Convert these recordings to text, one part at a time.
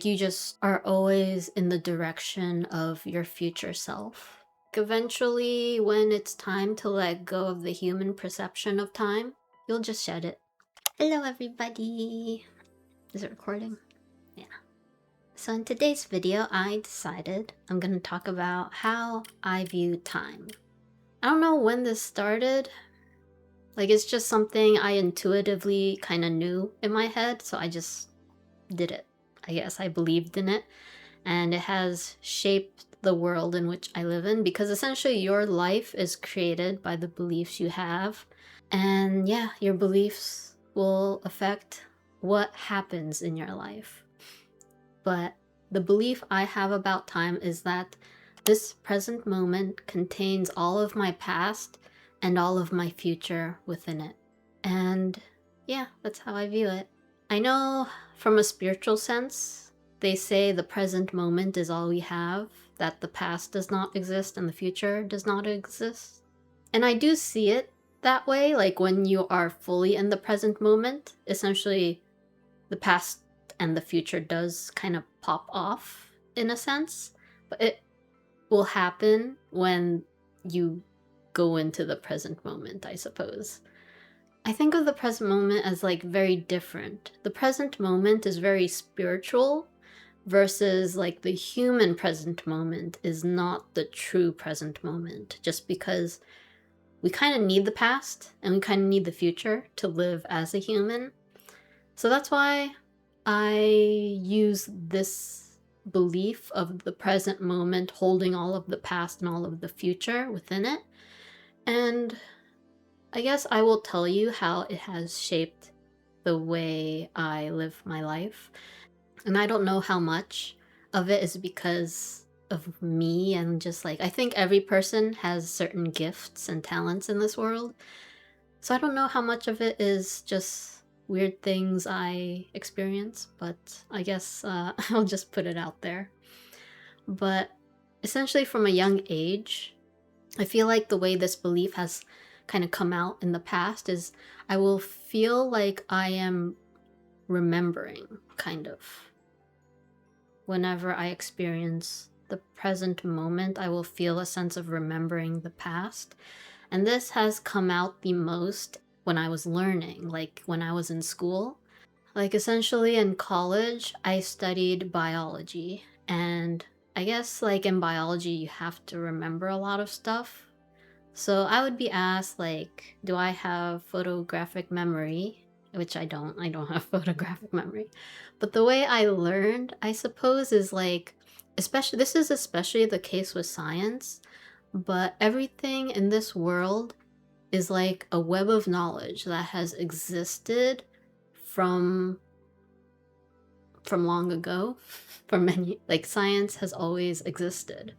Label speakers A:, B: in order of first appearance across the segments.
A: You just are always in the direction of your future self. Eventually, when it's time to let go of the human perception of time, you'll just shed it. Hello, everybody. Is it recording? Yeah. So in today's video, I decided I'm going to talk about how I view time. I don't know when this started. It's just something I intuitively kind of knew in my head, so I just did it. I guess I believed in it, and it has shaped the world in which I live in, because essentially your life is created by the beliefs you have. And yeah, your beliefs will affect what happens in your life. But the belief I have about time is that this present moment contains all of my past and all of my future within it. And yeah, that's how I view it. I know from a spiritual sense, they say the present moment is all we have, that the past does not exist and the future does not exist. And I do see it that way, like when you are fully in the present moment, essentially the past and the future does kind of pop off in a sense, but it will happen when you go into the present moment, I suppose. I think of the present moment as very different. The present moment is very spiritual versus the human present moment is not the true present moment, just because we kind of need the past and we kind of need the future to live as a human. So that's why I use this belief of the present moment holding all of the past and all of the future within it. And I guess I will tell you how it has shaped the way I live my life. And I don't know how much of it is because of me and just I think every person has certain gifts and talents in this world. So I don't know how much of it is just weird things I experience, but I guess I'll just put it out there. But essentially, from a young age, I feel like the way this belief has kind of come out in the past is I will feel like I am remembering, kind of. Whenever I experience the present moment, I will feel a sense of remembering the past. And this has come out the most when I was learning, when I was in school. Essentially in college, I studied biology. And I guess, in biology, you have to remember a lot of stuff. So I would be asked, do I have photographic memory? Which I don't. I don't have photographic memory. But the way I learned, I suppose, is this is especially the case with science, but everything in this world is like a web of knowledge that has existed from long ago, for many, science has always existed.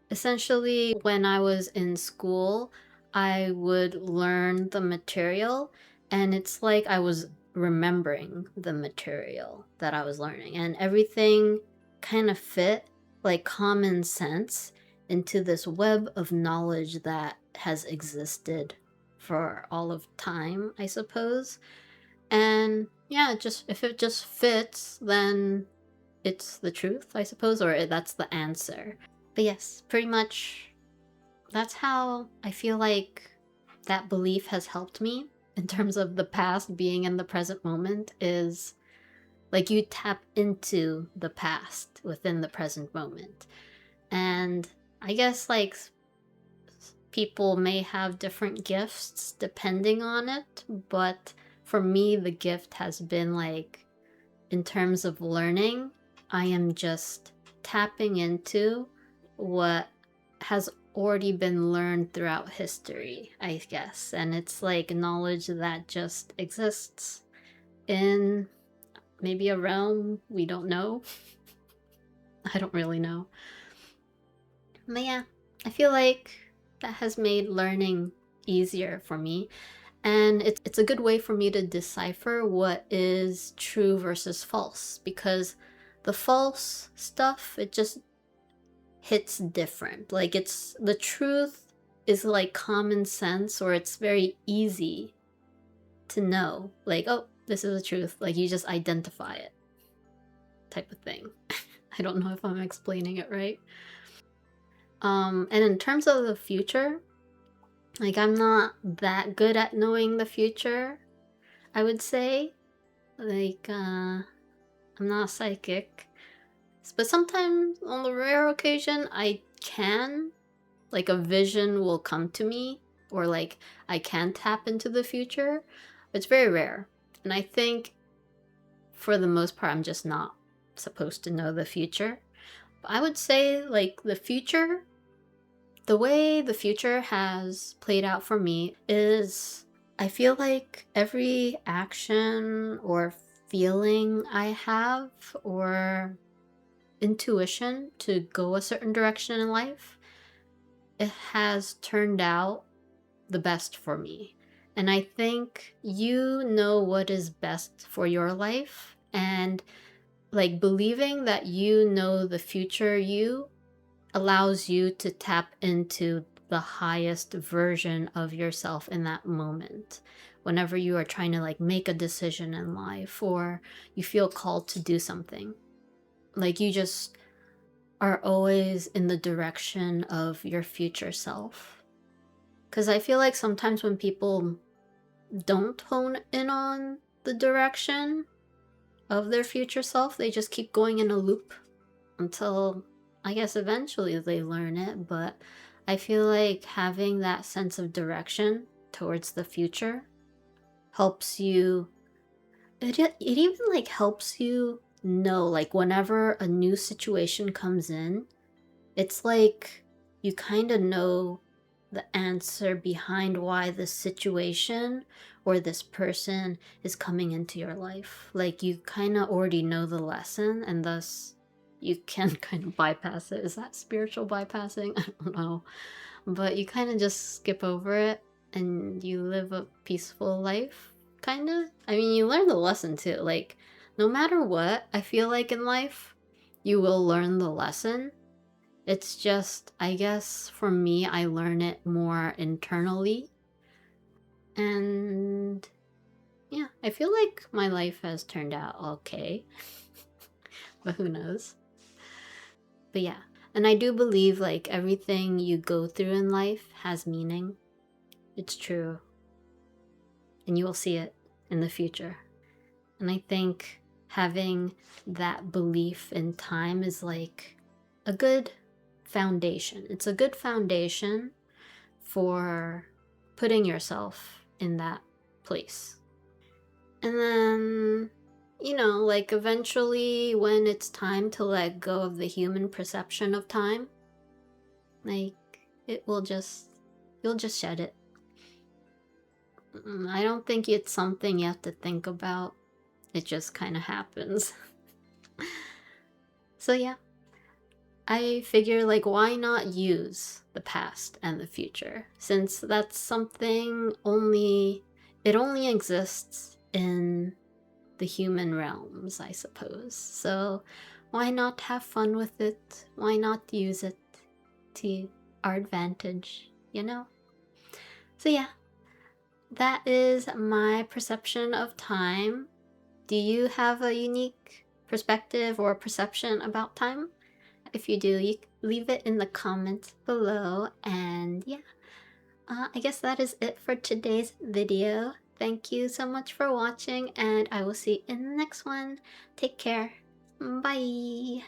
A: Essentially, when I was in school, I would learn the material, and it's like I was remembering the material that I was learning, and everything kind of fit like common sense into this web of knowledge that has existed for all of time, I suppose. And yeah, just if it just fits, then it's the truth, I suppose, or that's the answer. But yes, pretty much that's how I feel like that belief has helped me in terms of the past being in the present moment, is you tap into the past within the present moment. And I guess people may have different gifts depending on it, but for me the gift has been in terms of learning, I am just tapping into what has already been learned throughout history, I guess. And it's knowledge that just exists in maybe a realm we don't know. I don't really know. But yeah, I feel like that has made learning easier for me. And it's a good way for me to decipher what is true versus false, because the false stuff, it just hits different. It's the truth is common sense, or it's very easy to know. Oh, this is the truth. You just identify it. type of thing. I don't know if I'm explaining it right. And in terms of the future, like I'm not that good at knowing the future, I would say. Like, I'm not psychic. But sometimes, on the rare occasion, I can. Like, a vision will come to me, or like, I can tap into the future. It's very rare. And I think, for the most part, I'm just not supposed to know the future. But I would say, like, the way the future has played out for me is I feel like every action or feeling I have or intuition to go a certain direction in life, it has turned out the best for me. And I think you know what is best for your life. And like believing that you know the future you allows you to tap into the highest version of yourself in that moment. Whenever you are trying to like make a decision in life or you feel called to do something, like you just are always in the direction of your future self. Because I feel like sometimes when people don't hone in on the direction of their future self, they just keep going in a loop until I guess eventually they learn it. But I feel like having that sense of direction towards the future helps you. It even like helps you know, like whenever a new situation comes in, it's like you kind of know the answer behind why this situation or this person is coming into your life. Like you kind of already know the lesson and thus you can kind of bypass it. Is that spiritual bypassing? I don't know. But you kind of just skip over it and you live a peaceful life, kind of. I mean, you learn the lesson too. Like, no matter what, I feel like in life, you will learn the lesson. It's just, I guess for me, I learn it more internally. And yeah, I feel like my life has turned out okay. But who knows? But yeah, and I do believe like everything you go through in life has meaning. It's true. And you will see it in the future. And I think having that belief in time is like a good foundation. It's a good foundation for putting yourself in that place. And then, like eventually when it's time to let go of the human perception of time, like you'll just shed it. I don't think it's something you have to think about. It just kind of happens. So yeah, I figure like why not use the past and the future, since that's something it only exists in the human realms, I suppose. So why not have fun with it? Why not use it to our advantage, you know? So yeah, that is my perception of time. Do you have a unique perspective or perception about time? If you do, you leave it in the comments below. And yeah, I guess that is it for today's video. Thank you so much for watching, and I will see you in the next one. Take care. Bye.